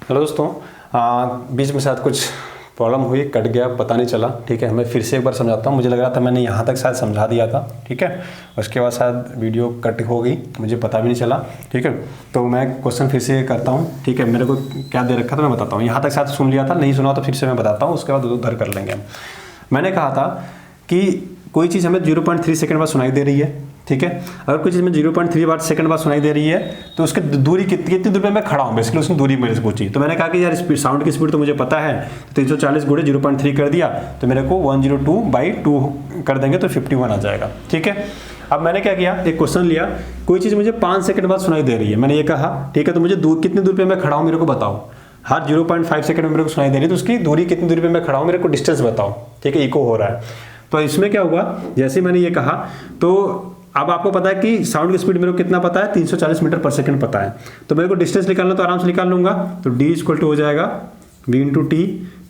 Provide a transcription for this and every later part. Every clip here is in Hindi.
हेलो दोस्तों, बीच में शायद कुछ प्रॉब्लम हुई, कट गया, पता नहीं चला। ठीक है, मैं फिर से एक बार समझाता हूँ। मुझे लग रहा था मैंने यहाँ तक शायद समझा दिया था। ठीक है, उसके बाद शायद वीडियो कट हो गई, मुझे पता भी नहीं चला। ठीक है, तो मैं क्वेश्चन फिर से करता हूँ। ठीक है, मेरे को क्या दे रखा था मैं बताता हूँ। यहाँ तक शायद सुन लिया था, नहीं सुना तो फिर से मैं बताता हूँ, उसके बाद उधर कर लेंगे हम। मैंने कहा था कि कोई चीज़ हमें 0.3 सेकंड बाद सुनाई दे रही है। ठीक है, अगर कोई चीज़ में 0.3 सेकंड बाद सुनाई दे रही है तो उसकी दूरी कितनी दूरी पे मैं खड़ा हूँ, बेसिकली उसकी दूरी मेरे से पूछी। तो मैंने कहा कि यार स्पीड, साउंड की स्पीड तो मुझे पता है, तो 340 गुणे 0.3 कर दिया तो मेरे को 102/2 कर देंगे तो 51 आ जाएगा। ठीक है, अब मैंने क्या किया, एक क्वेश्चन लिया, कोई चीज़ मुझे 5 सेकंड बाद सुनाई दे रही है, मैंने ये कहा। ठीक है, तो मुझे कितनी दूर पर मैं खड़ा हूँ मेरे को बताओ। हर 0.5 सेकंड में मेरे को सुनाई दे रही है तो उसकी दूरी कितनी दूरी पर मैं खड़ा हूँ मेरे को डिस्टेंस बताओ। ठीक है, इको हो रहा है। तो इसमें क्या हुआ, जैसे मैंने ये कहा तो अब आपको पता है कि साउंड की स्पीड मेरे को कितना पता है, 340 मीटर पर सेकंड पता है। तो मेरे को डिस्टेंस निकालना तो आराम से निकाल लूंगा। तो d = हो जाएगा v × t।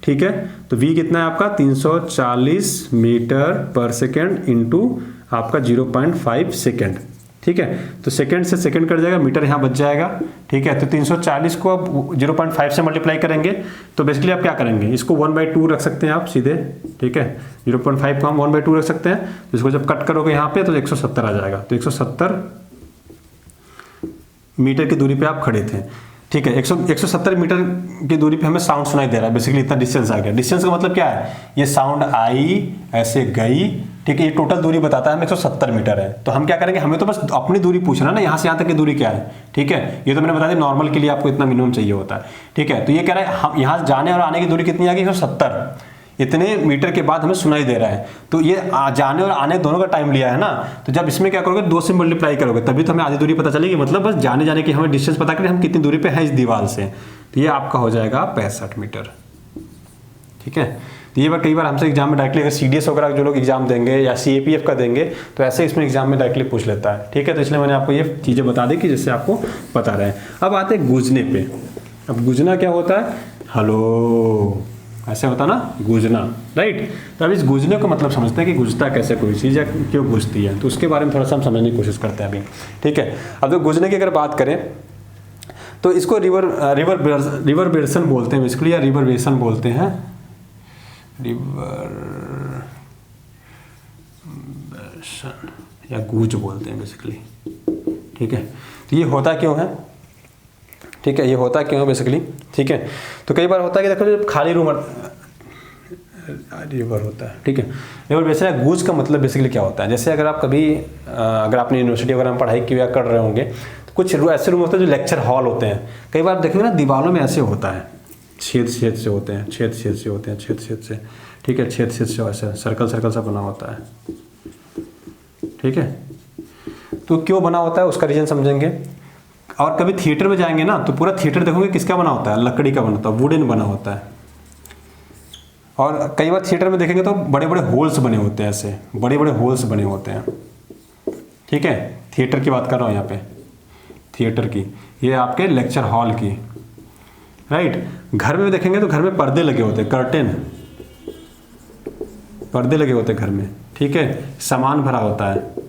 ठीक है, तो v कितना है आपका 340 मीटर पर सेकंड इंटू आपका 0.5 सेकंड। ठीक है, तो सेकंड से सेकंड कट जाएगा, मीटर यहाँ बच जाएगा। ठीक है, तो 340 को अब 0.5 से मल्टीप्लाई करेंगे तो बेसिकली आप क्या करेंगे, इसको 1/2 रख सकते हैं आप सीधे। ठीक है, 0.5 को हम 1/2 रख सकते हैं। तो इसको जब कट करोगे यहाँ पे तो 170 आ जाएगा। तो 170 मीटर की दूरी पे आप खड़े थे। ठीक है, 170 मीटर की दूरी पे हमें साउंड सुनाई दे रहा है, बेसिकली इतना डिस्टेंस आ गया। डिस्टेंस का मतलब क्या है, ये साउंड आई, ऐसे गई। ठीक है, ये टोटल दूरी बताता है हमें 170 मीटर है। तो हम क्या करेंगे, हमें तो बस अपनी दूरी पूछना ना, यहाँ से यहाँ तक की दूरी क्या है। ठीक है, ये तो मैंने बता दिया, नॉर्मल के लिए आपको इतना मिनिमम चाहिए होता है। ठीक है, तो ये कह रहा है हम यहाँ जाने और आने की दूरी कितनी आ गई, 170 इतने मीटर के बाद हमें सुनाई दे रहा है। तो ये जाने और आने दोनों का टाइम लिया है ना, तो जब इसमें क्या करोगे, 2 से मल्टीप्लाई करोगे तभी तो हमें आधी दूरी पता चलेगी। मतलब बस जाने की हमें डिस्टेंस पता करें हम कितनी दूरी पे है इस दीवार से। तो ये आपका हो जाएगा 65 मीटर। ठीक है, तो ये बार कई बार हमसे एग्जाम में डायरेक्टली, अगर CDS वगैरह जो लोग एग्जाम देंगे या CAPF का देंगे तो ऐसे इसमें एग्जाम में डायरेक्टली पूछ लेता है। ठीक है, तो इसलिए मैंने आपको ये चीज़ें बता दी कि जिससे आपको पता रहे। अब आते हैं गूंजने पे। अब गूंजना क्या होता है, हेलो ऐसे होता ना, गूंजना, राइट। तो अब इस गूंजने को मतलब समझते हैं कि गूंजता कैसे कोई चीज़ या क्यों गूंजती है, तो उसके बारे में थोड़ा सा हम समझने की कोशिश करते हैं अभी। ठीक है, अब तो गूंजने की अगर बात करें तो इसको रिवर्बरेशन बोलते हैं बेसिकली, या रिवर्बरेशन बोलते हैं, रिवर्बरेशन या गूंज बोलते हैं बेसिकली। ठीक है, तो ये होता क्यों है, ठीक है, ये होता क्यों है बेसिकली। ठीक है, तो कई बार होता है कि देखो जब खाली रूम रिवर होता है। ठीक है, रिवर बेसिकली गूंज का मतलब बेसिकली क्या होता है, जैसे अगर आप कभी अगर आपने यूनिवर्सिटी वगैरह में पढ़ाई की या कर रहे होंगे तो कुछ ऐसे रूम होते हैं जो लेक्चर हॉल होते हैं। कई बार देखेंगे ना दीवारों में ऐसे होता है, छेद से होते हैं, छेद से होते हैं, छेद से। ठीक है, छेद से ऐसे सर्कल सा बना होता है। ठीक है, तो क्यों बना होता है उसका रीजन समझेंगे। और कभी थिएटर में जाएंगे ना तो पूरा थिएटर देखोगे किसका बना होता है, लकड़ी का बना होता है, वुडन बना होता है। और कई बार थिएटर में देखेंगे तो बड़े बड़े होल्स बने होते हैं, ऐसे बड़े बड़े होल्स बने होते हैं। ठीक है, थिएटर की बात कर रहा हूँ यहाँ पे, थिएटर की, ये आपके लेक्चर हॉल की, राइट। घर में देखेंगे तो घर में पर्दे लगे होते हैं, कर्टेन, पर्दे लगे होते हैं घर में। ठीक है, सामान भरा होता है,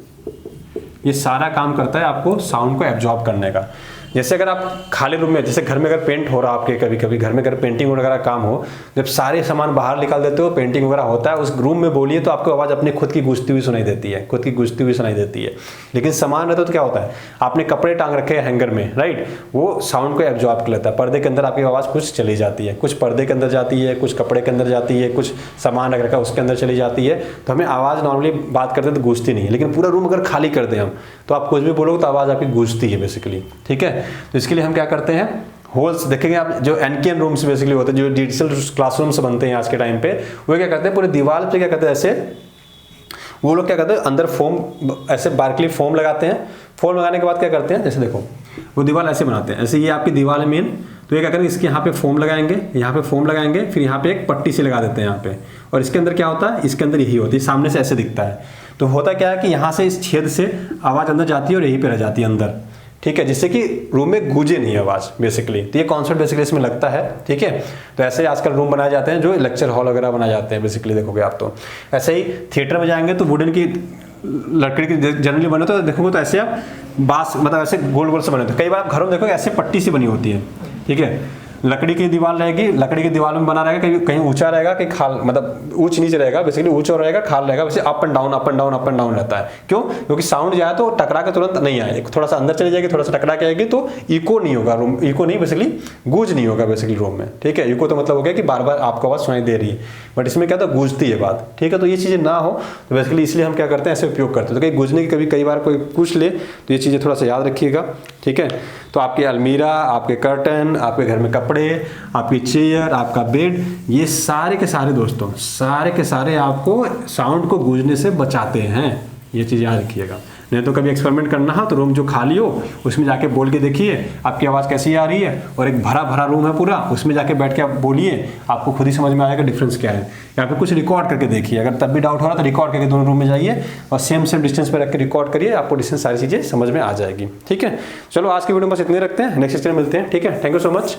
ये सारा काम करता है आपको साउंड को एब्जॉर्ब करने का। जैसे अगर आप खाली रूम में, जैसे घर में अगर पेंट हो रहा है आपके, कभी कभी घर में अगर पेंटिंग वगैरह काम हो, जब सारे सामान बाहर निकाल देते हो, पेंटिंग वगैरह होता है, उस रूम में बोलिए तो आपको आवाज़ अपनी खुद की गूंजती हुई सुनाई देती है, खुद की गूंजती हुई सुनाई देती है। लेकिन सामान रहता तो क्या होता है, आपने कपड़े टांग रखे हैं हैंगर में, राइट, वो साउंड को एब्जॉर्ब कर लेता है। पर्दे के अंदर आपकी आवाज़ कुछ चली जाती है, कुछ पर्दे के अंदर जाती है, कुछ कपड़े के अंदर जाती है, कुछ सामान रख रखा है उसके अंदर चली जाती है। तो हमें आवाज़ नॉर्मली बात करते हैं तो गूंजती नहीं है, लेकिन पूरा रूम अगर खाली कर दें हम तो आप कुछ भी बोलोगे तो आवाज़ आपकी गूंजती है बेसिकली। ठीक है, तो इसके लिए हम क्या करते हैं, होल्स देखेंगे आप, जो एनकेन रूम्स बेसिकली होते हैं, जो डिजिटल क्लासरूम्स बनते हैं आज के टाइम पे, वो क्या करते हैं पूरे दीवार पे क्या करते हैं, ऐसे वो लोग क्या करते हैं अंदर फोम, ऐसे बारकली फोम लगाते हैं। फोम लगाने के बाद क्या करते हैं, जैसे देखो वो दीवार ऐसे बनाते हैं, ऐसे ये आपकी दीवार है मेन, तो ये क्या करेंगे, इसके यहाँ पे फोम लगाएंगे, यहाँ पे फोम लगाएंगे, फिर यहाँ पे एक पट्टी से लगा देते हैं यहाँ पे। और इसके अंदर क्या होता है, इसके अंदर यही होती है, सामने से ऐसे दिखता है। तो होता क्या है कि यहाँ से इस छेद से आवाज़ अंदर जाती है और यहीं पे रह जाती है अंदर। ठीक है, जिससे कि रूम में गूंजे नहीं आवाज़ बेसिकली। तो ये कॉन्सेप्ट बेसिकली इसमें लगता है। ठीक है, तो ऐसे ही आजकल रूम बनाए जाते हैं जो लेक्चर हॉल वगैरह बनाए जाते हैं बेसिकली, देखोगे आप। तो ऐसे ही थिएटर में जाएंगे तो वुडन की, लकड़ी की जनरली बने तो देखोगे तो ऐसे आप बांस, मतलब ऐसे गोल गोल से बने होते हैं। कई बार आप घरों में देखोगे ऐसे पट्टी सी बनी होती है। ठीक है, लकड़ी की दीवार रहेगी, लकड़ी की दीवार में बना रहेगा, कहीं ऊंचा रहेगा, कहीं खाल मतलब ऊंच नीचे रहेगा, बेसिकली ऊंचा रहेगा, खाल रहेगा, वैसे up and down up and down up and down रहता है। क्यों? क्योंकि साउंड जो है तो टकरा के तुरंत नहीं आए, थोड़ा सा अंदर चली जाएगी, थोड़ा सा टकरा के आएगी, तो इको नहीं होगा रूम, इको नहीं बेसिकली गूंज नहीं होगा बेसिकली रूम में, ठीक है। इको तो मतलब हो गया कि बार बार आपको आवाज सुनाई दे रही है, बट इसमें क्या था, गूंजती है बात, ठीक है। तो ये चीजें ना हो तो बेसिकली इसलिए हम क्या करते हैं, ऐसे उपयोग करते हैं। तो कहीं गूंजने की कई बार कोई पूछ ले तो ये चीजें थोड़ा सा याद रखिएगा, ठीक है। तो आपके अलमीरा, आपके कर्टन, आपके घर में कपड़े, आपकी चेयर, आपका बेड, ये सारे के सारे दोस्तों, सारे के सारे आपको साउंड को गूंजने से बचाते हैं, ये चीज़ याद रखिएगा। नहीं तो कभी एक्सपेरिमेंट करना हो तो रूम जो खाली हो उसमें जाके बोल के देखिए आपकी आवाज़ कैसी आ रही है, और एक भरा भरा रूम है पूरा, उसमें जाके बैठ के आप बोलिए, आपको खुद ही समझ में आएगा डिफरेंस क्या है। या फिर कुछ रिकॉर्ड करके देखिए, अगर तब भी डाउट हो रहा तो रिकॉर्ड करके दोनों रूम में जाइए और सेम डिस्टेंस पर रख के रिकॉर्ड करिए, आपको डिस्टेंस सारी चीज़ें समझ में आ जाएगी, ठीक है। चलो आज की वीडियो में बस इतने रखते हैं, नेक्स्ट में मिलते हैं, ठीक है। Thank you so much.